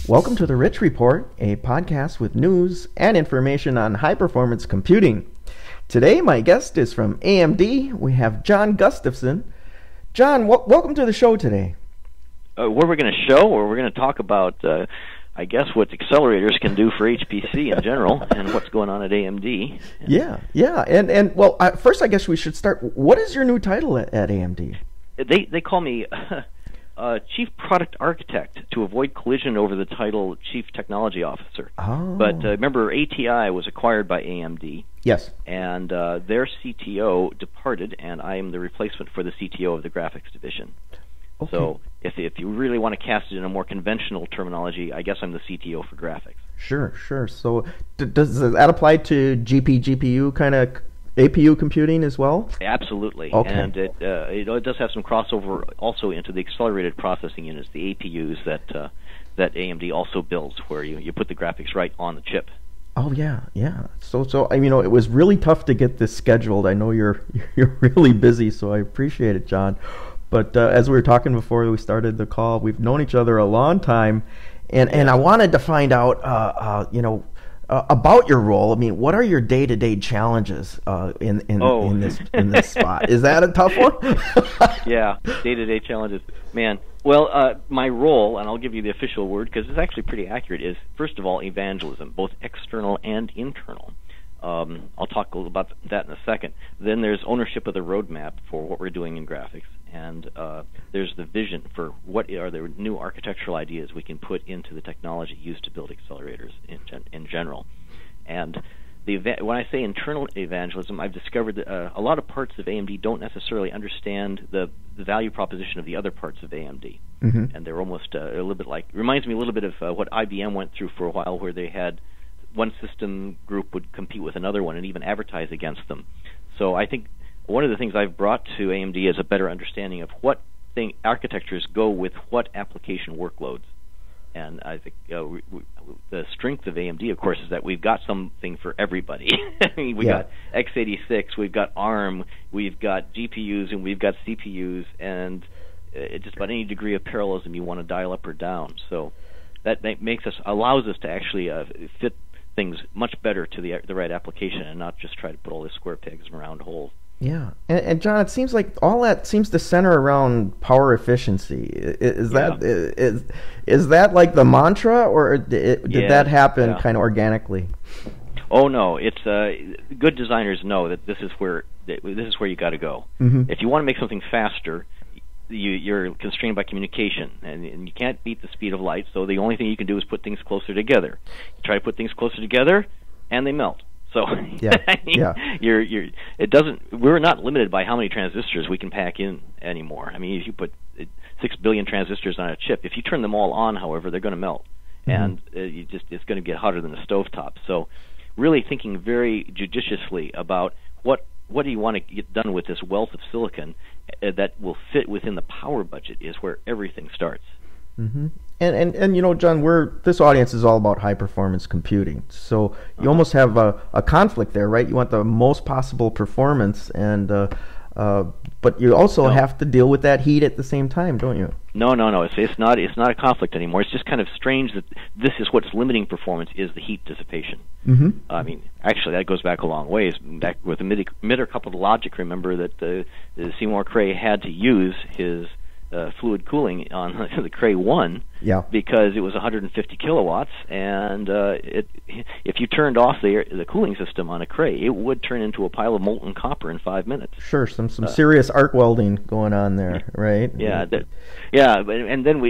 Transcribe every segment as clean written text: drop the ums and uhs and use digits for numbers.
Welcome to the Rich Report, a podcast with news and information on high-performance computing. Today, my guest is from AMD. We have John Gustafson. John, welcome to the show today. What we're going to show, or we're going to talk about, I guess, what accelerators can do for HPC in general, and what's going on at AMD. And first, I guess we should start. What is your new title at AMD? They call me Chief Product Architect to avoid collision over the title Chief Technology Officer. Oh. But remember, ATI was acquired by AMD. Yes. And their CTO departed, and I am the replacement for the CTO of the graphics division. Okay. So if you really want to cast it in a more conventional terminology, I guess I'm the CTO for graphics. Sure. So does that apply to GPU kind of APU computing as well? Absolutely. Okay. And it does have some crossover also into the accelerated processing units, the APUs that AMD also builds, where you put the graphics right on the chip. Oh yeah. So it was really tough to get this scheduled. I know you're really busy, so I appreciate it, John. But as we were talking before we started the call, we've known each other a long time, and I wanted to find out, about your role. I mean, what are your day-to-day challenges in this spot? Is that a tough one? Yeah, day-to-day challenges, man. Well, my role, and I'll give you the official word because it's actually pretty accurate, is first of all evangelism, both external and internal. I'll talk a little about that in a second. Then there's ownership of the roadmap for what we're doing in graphics, and there's the vision for what are the new architectural ideas we can put into the technology used to build accelerators in general. And when I say internal evangelism, I've discovered that a lot of parts of AMD don't necessarily understand the value proposition of the other parts of AMD. Mm-hmm. And they're almost a little bit reminds me a little bit of what IBM went through for a while, where they had one system group would compete with another one and even advertise against them. So I think one of the things I've brought to AMD is a better understanding of what architectures go with what application workloads. And I think the strength of AMD, of course, is that we've got something for everybody. I mean, we got x86, we've got ARM, we've got GPUs, and we've got CPUs, and just about any degree of parallelism you want to dial up or down. So that allows us to actually fit things much better to the right application and not just try to put all the square pegs in round holes. Yeah, and John, it seems like all that seems to center around power efficiency. Is that like the mantra, or did that happen kind of organically? Oh no, it's good designers know that this is where you got to go. Mm-hmm. If you want to make something faster, you're constrained by communication, and you can't beat the speed of light. So the only thing you can do is put things closer together. You try to put things closer together, and they melt. So we're not limited by how many transistors we can pack in anymore. I mean, if you put 6 billion transistors on a chip, if you turn them all on, however, they're going to melt, and it's going to get hotter than a stovetop. So really thinking very judiciously about what do you want to get done with this wealth of silicon that will fit within the power budget is where everything starts. Mm-hmm. And John, this audience is all about high performance computing, so you almost have a conflict there, right? You want the most possible performance, and but you also have to deal with that heat at the same time, don't you? No. It's not a conflict anymore. It's just kind of strange that this is what's limiting performance is the heat dissipation. Mm-hmm. I mean, actually, that goes back a long ways. Back with the emitter-coupled logic, remember that Seymour Cray had to use his fluid cooling on the Cray 1 because it was 150 kilowatts, and if you turned off the cooling system on a Cray, it would turn into a pile of molten copper in 5 minutes. Sure, some serious arc welding going on there, right? And then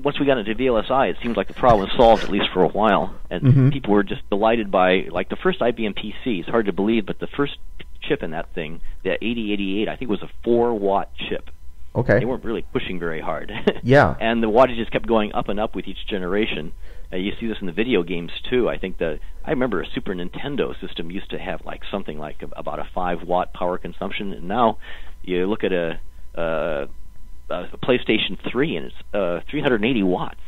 once we got into VLSI, it seemed like the problem was solved, at least for a while, and people were just delighted by, like, the first IBM PC. It's hard to believe, but the first chip in that thing, the 8088, I think was a 4-watt chip. Okay. They weren't really pushing very hard. Yeah. And the wattage just kept going up and up with each generation. You see this in the video games too. I remember a Super Nintendo system used to have something like about a 5-watt power consumption, and now you look at a PlayStation 3 and it's 380 watts.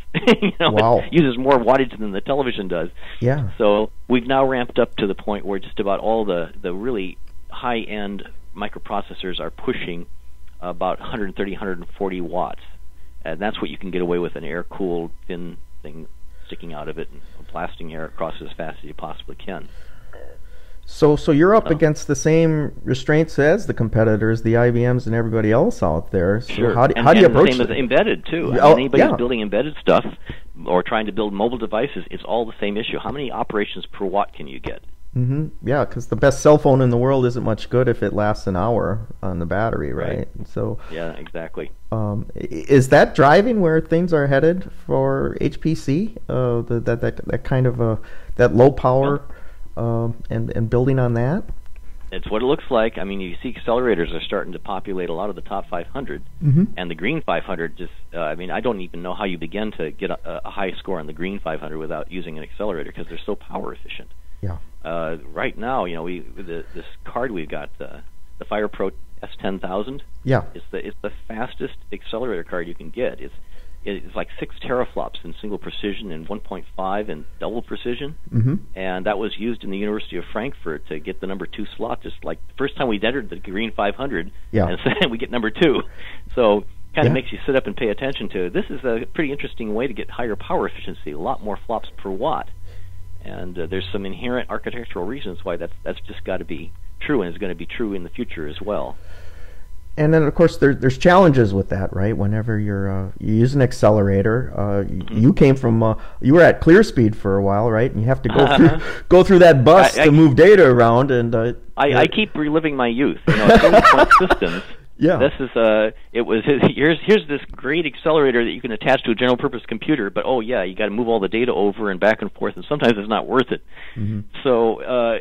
Wow. It uses more wattage than the television does. Yeah. So we've now ramped up to the point where just about all the really high-end microprocessors are pushing about 130, 140 watts. And that's what you can get away with an air-cooled thin thing. sticking out of it and blasting air across as fast as you possibly can. So you're up against the same restraints as the competitors, the IBMs and everybody else out there. So sure. how do you approach the same as embedded too? Anybody who's building embedded stuff or trying to build mobile devices, it's all the same issue. How many operations per watt can you get? Yeah, because the best cell phone in the world isn't much good if it lasts an hour on the battery, right? So yeah, exactly. Is that driving where things are headed for HPC? That kind of that low power. And building on that? It's what it looks like. I mean, you see accelerators are starting to populate a lot of the top 500, and the green 500 just, I mean, I don't even know how you begin to get a high score on the green 500 without using an accelerator because they're so power efficient. Yeah. Right now, you know, this card we've got, the FirePro S10000. Yeah. It's the fastest accelerator card you can get. It's like 6 teraflops in single precision and 1.5 in double precision, and that was used in the University of Frankfurt to get the number 2 slot. Just like the first time we entered the green 500, and then we get number 2. So kind of makes you sit up and pay attention to. This is a pretty interesting way to get higher power efficiency, a lot more flops per watt, and there's some inherent architectural reasons why that's just got to be true, and is going to be true in the future as well. And then, of course, there's challenges with that, right? Whenever you use an accelerator, you came from you were at ClearSpeed for a while, right? And you have to go through that bus to move data around. And I keep reliving my youth. You know, point systems. Yeah. This is here's this great accelerator that you can attach to a general purpose computer, but you got to move all the data over and back and forth, and sometimes it's not worth it. So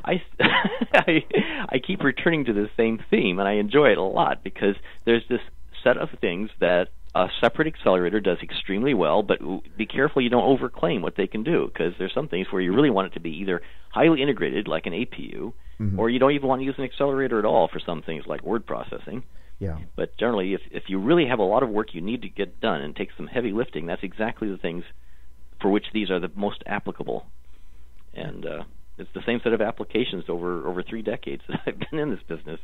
I keep returning to the same theme, and I enjoy it a lot because there's this set of things that a separate accelerator does extremely well, but be careful you don't overclaim what they can do, because there's some things where you really want it to be either highly integrated, like an APU, or you don't even want to use an accelerator at all for some things like word processing. Yeah. But generally, if you really have a lot of work you need to get done and take some heavy lifting, that's exactly the things for which these are the most applicable. And it's the same set of applications over 3 decades that I've been in this business.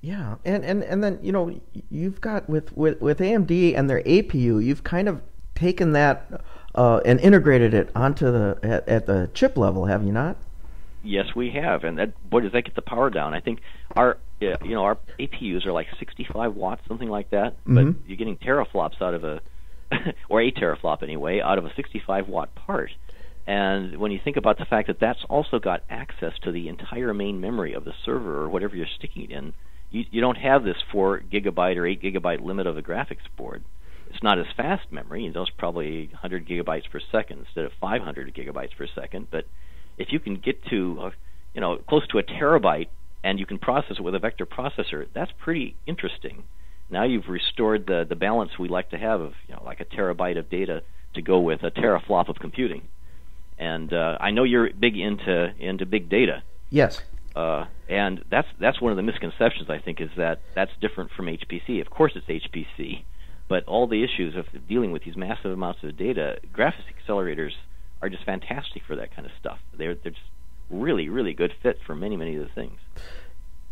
Yeah, and then, you know, you've got with AMD and their APU, you've kind of taken that and integrated it onto at the chip level, have you not? Yes, we have, and boy, does that get the power down. I think our APUs are like 65 watts, something like that, but you're getting teraflops out of or a teraflop anyway, out of a 65 watt part. And when you think about the fact that that's also got access to the entire main memory of the server or whatever you're sticking it in, you don't have this 4 gigabyte or 8 gigabyte limit of the graphics board. It's not as fast memory. It's probably 100 gigabytes per second instead of 500 gigabytes per second. But if you can get to close to a terabyte and you can process it with a vector processor, that's pretty interesting. Now you've restored the balance we like to have of like a terabyte of data to go with a teraflop of computing. And I know you're big into big data. Yes. And that's one of the misconceptions, I think, is that that's different from HPC. Of course it's HPC, but all the issues of dealing with these massive amounts of data, graphics accelerators are just fantastic for that kind of stuff. They're just really, really good fit for many, many of the things.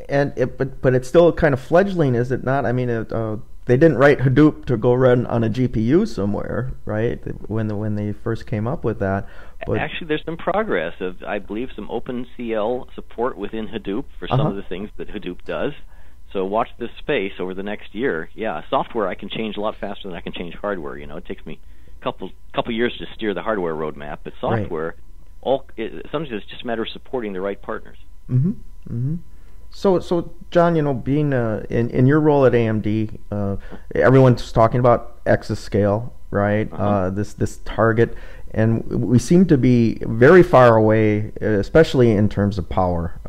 And but it's still kind of fledgling, is it not? I mean, they didn't write Hadoop to go run on a GPU somewhere, right? When they first came up with that. But actually, there's some progress of, I believe, some OpenCL support within Hadoop for some of the things that Hadoop does. So watch this space over the next year. Yeah, software I can change a lot faster than I can change hardware. It takes me a couple years to steer the hardware roadmap, but software, sometimes it's just a matter of supporting the right partners. So John, being in your role at AMD, everyone's talking about Exascale, right? This target, and we seem to be very far away, especially in terms of power.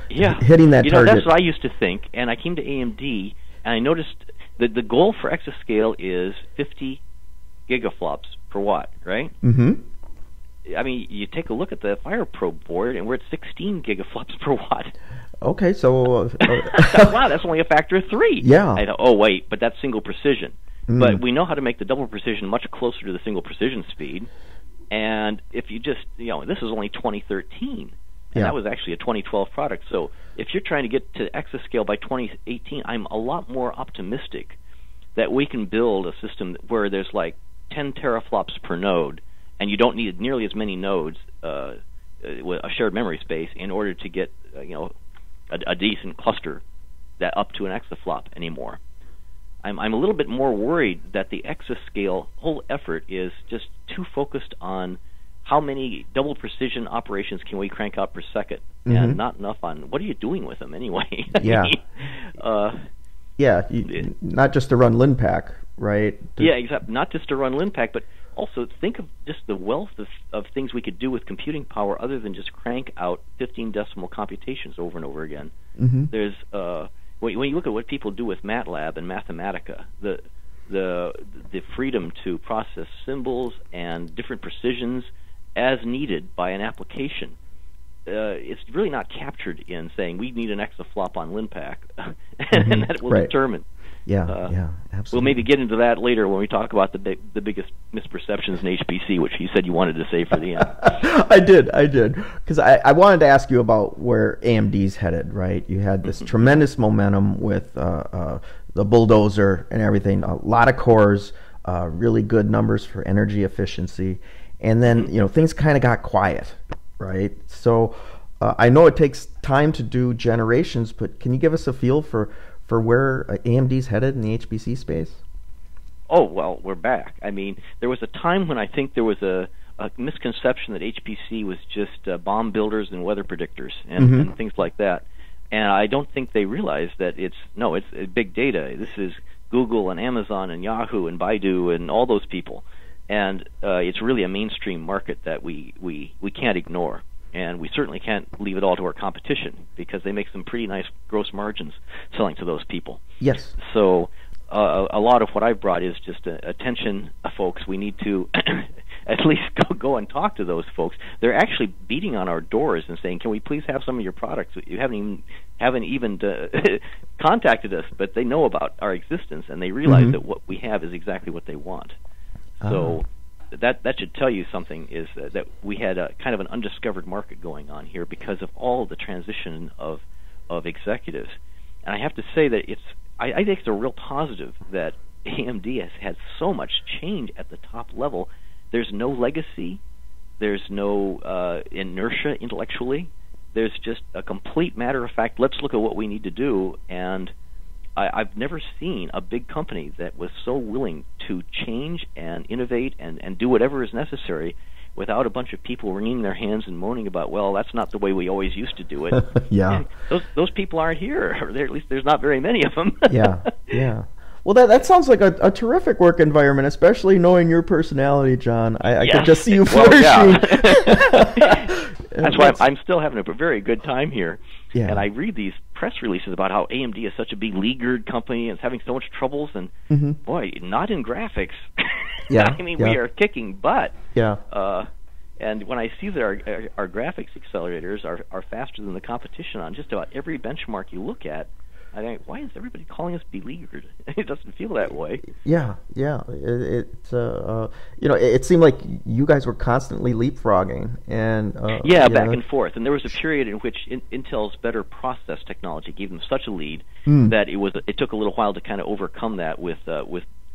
Hitting that target. That's what I used to think, and I came to AMD and I noticed that the goal for Exascale is 50 gigaflops per watt, right? I mean, you take a look at the FirePro board, and we're at 16 gigaflops per watt. Okay, so wow, that's only a factor of 3. Yeah. I thought, oh wait, but that's single precision. But we know how to make the double precision much closer to the single precision speed. And if you just, this was only 2013, and that was actually a 2012 product. So if you're trying to get to Exascale by 2018, I'm a lot more optimistic that we can build a system where there's like 10 teraflops per node, and you don't need nearly as many nodes, with a shared memory space, in order to get a decent cluster that up to an exaflop anymore. I'm a little bit more worried that the Exascale whole effort is just too focused on how many double precision operations can we crank out per second, and not enough on what are you doing with them anyway. Yeah. Not just to run LinPack, right? Yeah, exactly. Not just to run LinPack, but also think of just the wealth of things we could do with computing power other than just crank out 15 decimal computations over and over again. There's when you look at what people do with MATLAB and Mathematica, the freedom to process symbols and different precisions as needed by an application, it's really not captured in saying we need an exaflop on LinPack, and that will determine. Yeah, absolutely. We'll maybe get into that later when we talk about the biggest misperceptions in HPC, which you said you wanted to save for the end. I did, because I wanted to ask you about where AMD's headed, right? You had this tremendous momentum with the bulldozer and everything, a lot of cores, really good numbers for energy efficiency, and then things kind of got quiet, right? So I know it takes time to do generations, but can you give us a feel for where AMD's headed in the HPC space? Oh, well, we're back. I mean, there was a time when I think there was a misconception that HPC was just bomb builders and weather predictors and things like that. And I don't think they realized that it's big data. This is Google and Amazon and Yahoo and Baidu and all those people. And it's really a mainstream market that we can't ignore. And we certainly can't leave it all to our competition, because they make some pretty nice gross margins selling to those people. Yes. So a lot of what I've brought is just attention, folks. We need to at least go and talk to those folks. They're actually beating on our doors and saying, "Can we please have some of your products?" You haven't even contacted us, but they know about our existence, and they realize that what we have is exactly what they want. So that should tell you something, is that we had a kind of an undiscovered market going on here because of all the transition of executives. And I have to say that I think it's a real positive that AMD has had so much change at the top level. There's no legacy. There's no inertia intellectually. There's just a complete matter of fact, let's look at what we need to do. And I've never seen a big company that was so willing to change and innovate and do whatever is necessary without a bunch of people wringing their hands and moaning about, well, that's not the way we always used to do it. Yeah. Those people aren't here, or at least there's not very many of them. Yeah. Well, that sounds like a terrific work environment, especially knowing your personality, John. I could just see you flourishing. That's why I'm still having a very good time here. Yeah. And I read these press releases about how AMD is such a beleaguered company and is having so much troubles, and boy, not in graphics. Yeah. I mean, we are kicking butt. Yeah. And when I see that our graphics accelerators are faster than the competition on just about every benchmark you look at, I think, why is everybody calling us beleaguered? It doesn't feel that way. Yeah. It seemed like you guys were constantly leapfrogging, and back and forth. And there was a period in which Intel's better process technology gave them such a lead that it took a little while to kind of overcome that with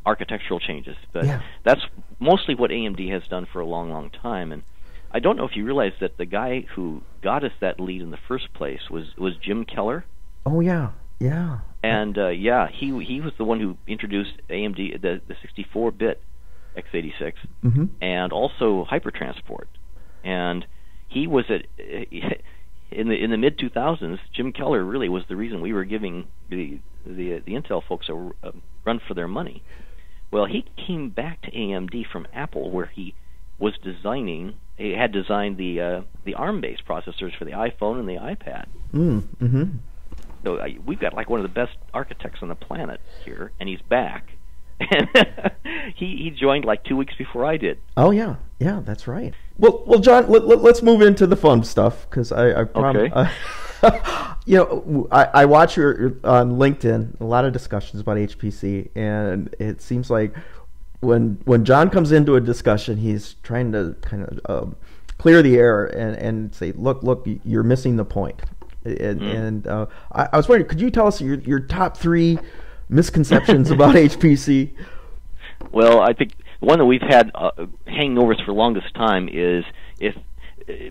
architectural changes. But that's mostly what AMD has done for a long, long time. And I don't know if you realize that the guy who got us that lead in the first place was Jim Keller. Oh yeah. Yeah. And he was the one who introduced AMD the 64-bit x86 and also hypertransport. And he was in the mid 2000s. Jim Keller really was the reason we were giving the Intel folks a run for their money. Well, he came back to AMD from Apple, where he was designing. He had designed the ARM-based processors for the iPhone and the iPad. So we've got like one of the best architects on the planet here, and he's back. And he joined like 2 weeks before I did. Oh yeah, that's right. Well, John, let's move into the fun stuff, because I promise. I watch your on LinkedIn a lot of discussions about HPC, and it seems like when John comes into a discussion, he's trying to kind of clear the air and say, look, you're missing the point. And I was wondering, could you tell us your top 3 misconceptions about HPC? Well, I think one that we've had hanging over us for the longest time is if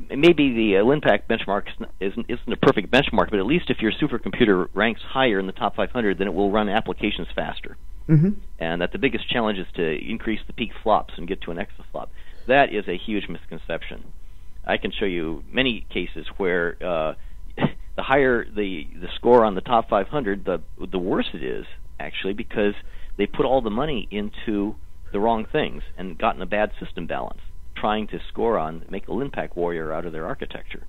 maybe the LINPACK benchmark isn't a perfect benchmark, but at least if your supercomputer ranks higher in the top 500, then it will run applications faster. Mm-hmm. And that the biggest challenge is to increase the peak flops and get to an exaflop. That is a huge misconception. I can show you many cases where the higher the score on the top 500, the worse it is, actually, because they put all the money into the wrong things and gotten a bad system balance, trying to score on, make a LINPACK warrior out of their architecture.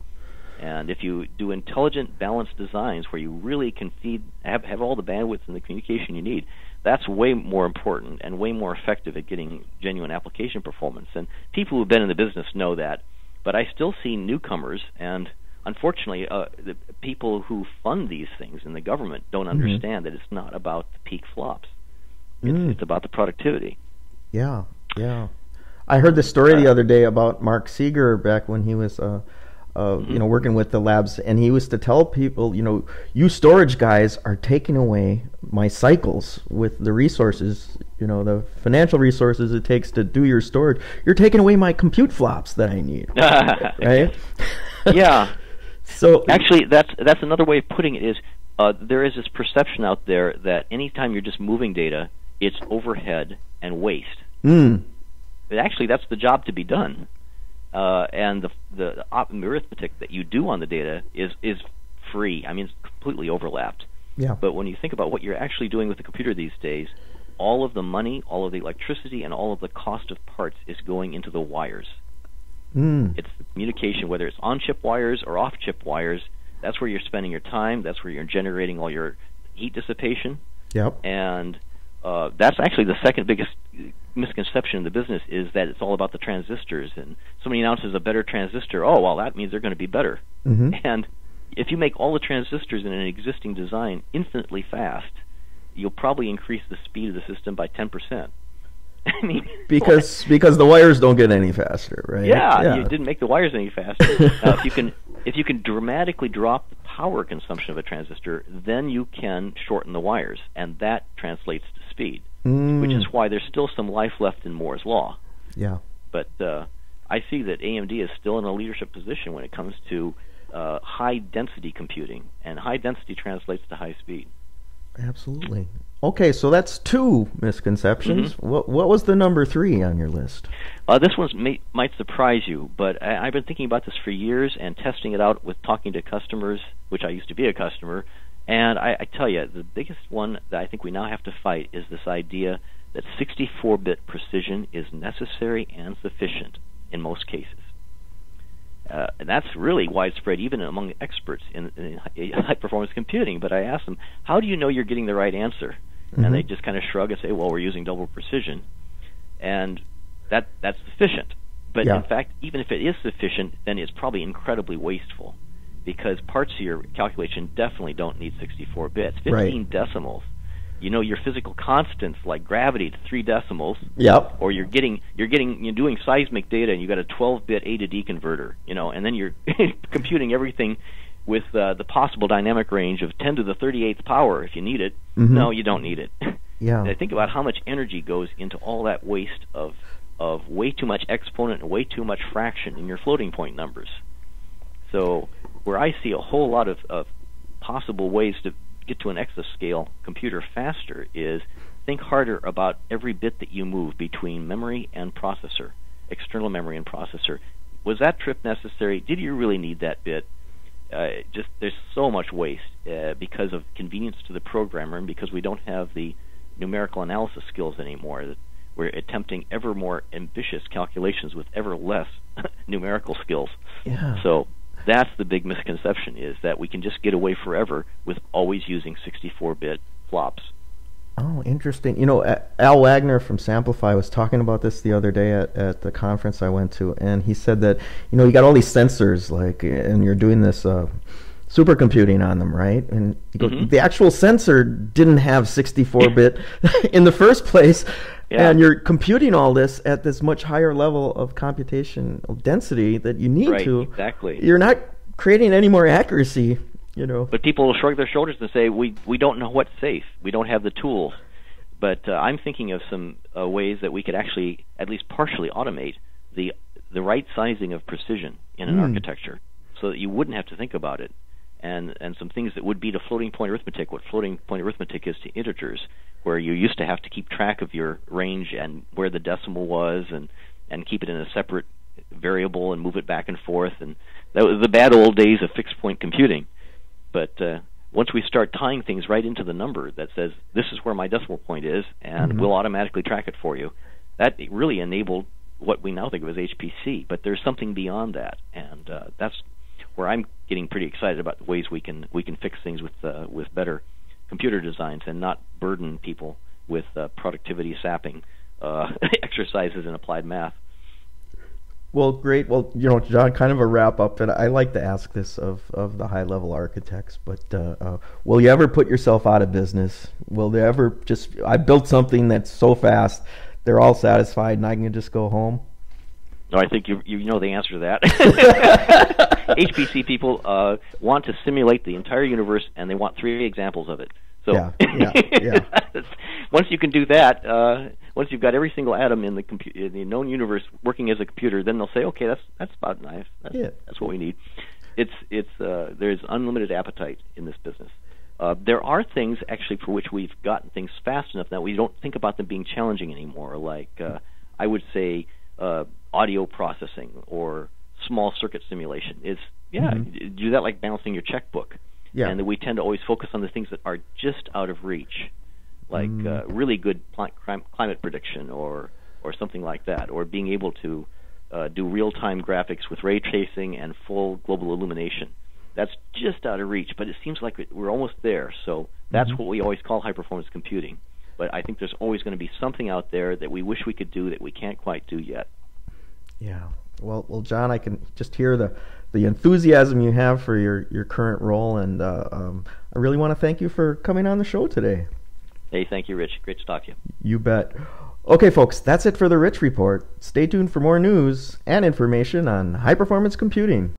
And if you do intelligent, balanced designs where you really can have all the bandwidth and the communication you need, that's way more important and way more effective at getting genuine application performance. And people who've been in the business know that, but I still see newcomers, and unfortunately, the people who fund these things in the government don't understand that it's not about the peak flops. It's about the productivity. Yeah. I heard this story the other day about Mark Seeger back when he was working with the labs, and he used to tell people, you storage guys are taking away my cycles with the resources, the financial resources it takes to do your storage. You're taking away my compute flops that I need, right? Yeah. So actually, that's another way of putting it is there is this perception out there that anytime you're just moving data, it's overhead and waste. But actually, that's the job to be done. And the arithmetic that you do on the data is free. I mean, it's completely overlapped. Yeah. But when you think about what you're actually doing with the computer these days, all of the money, all of the electricity, and all of the cost of parts is going into the wires. It's the communication, whether it's on-chip wires or off-chip wires. That's where you're spending your time. That's where you're generating all your heat dissipation. Yep. And that's actually the second biggest misconception in the business, is that it's all about the transistors. And somebody announces a better transistor, oh, well, that means they're going to be better. And if you make all the transistors in an existing design infinitely fast, you'll probably increase the speed of the system by 10%. I mean, because the wires don't get any faster, right? Yeah, you didn't make the wires any faster. Now, if you can dramatically drop the power consumption of a transistor, then you can shorten the wires, and that translates to speed, which is why there's still some life left in Moore's law. Yeah. But I see that AMD is still in a leadership position when it comes to high-density computing, and high density translates to high speed. Absolutely. Okay, so that's 2 misconceptions. What was the number 3 on your list? This one might surprise you, but I've been thinking about this for years and testing it out with talking to customers, which I used to be a customer, and I tell you, the biggest one that I think we now have to fight is this idea that 64-bit precision is necessary and sufficient in most cases. And that's really widespread even among experts in high-performance computing. But I ask them, how do you know you're getting the right answer? And they just kind of shrug and say, well, we're using double precision. And that's sufficient. But in fact, even if it is sufficient, then it's probably incredibly wasteful, because parts of your calculation definitely don't need 64 bits. 15 decimals. Your physical constants like gravity to 3 decimals. Yep. Or you're doing seismic data and you got a 12-bit A to D converter, and then you're computing everything with the possible dynamic range of 10 to the 38th power if you need it. No, you don't need it. Yeah. And I think about how much energy goes into all that waste of way too much exponent and way too much fraction in your floating point numbers. So where I see a whole lot of possible ways to get to an exascale computer faster is think harder about every bit that you move between memory and processor, external memory and processor. Was that trip necessary? Did you really need that bit? There's so much waste because of convenience to the programmer, and because we don't have the numerical analysis skills anymore. That we're attempting ever more ambitious calculations with ever less numerical skills. Yeah. So that's the big misconception, is that we can just get away forever with always using 64-bit flops. Oh, interesting. Al Wagner from Samplify was talking about this the other day at the conference I went to, and he said that, you got all these sensors, and you're doing this supercomputing on them, right? And he goes, the actual sensor didn't have 64-bit in the first place, and you're computing all this at this much higher level of computational density that you need to. Exactly. You're not creating any more accuracy. But people will shrug their shoulders and say, we don't know what's safe. We don't have the tools. But I'm thinking of some ways that we could actually at least partially automate the right sizing of precision in an architecture, so that you wouldn't have to think about it. And some things that would be to floating point arithmetic, what floating point arithmetic is to integers, where you used to have to keep track of your range and where the decimal was, and keep it in a separate variable and move it back and forth. And that was the bad old days of fixed point computing. But once we start tying things right into the number that says, this is where my decimal point is, and we'll automatically track it for you, that really enabled what we now think of as HPC. But there's something beyond that, and that's where I'm getting pretty excited about the ways we can fix things with better computer designs and not burden people with productivity sapping exercises in applied math. Well, great. Well, John, kind of a wrap up, and I like to ask this of the high level architects, but will you ever put yourself out of business? Will they ever I built something that's so fast, they're all satisfied and I can just go home? No, I think you know the answer to that. HPC people want to simulate the entire universe, and they want 3 examples of it. So yeah. Once you can do that, once you've got every single atom in the known universe working as a computer, then they'll say, okay, that's about nice. That's what we need. There's unlimited appetite in this business. There are things actually for which we've gotten things fast enough that we don't think about them being challenging anymore. Like I would say audio processing or small circuit simulation is do that like balancing your checkbook. Yeah. And that we tend to always focus on the things that are just out of reach, like really good climate prediction or something like that, or being able to do real-time graphics with ray tracing and full global illumination. That's just out of reach, but it seems like we're almost there. So that's what we always call high-performance computing. But I think there's always going to be something out there that we wish we could do that we can't quite do yet. Yeah. Well, John, I can just hear the enthusiasm you have for your current role, and I really want to thank you for coming on the show today. Hey, thank you, Rich. Great to talk to you. You bet. Okay, folks, that's it for the Rich Report. Stay tuned for more news and information on high-performance computing.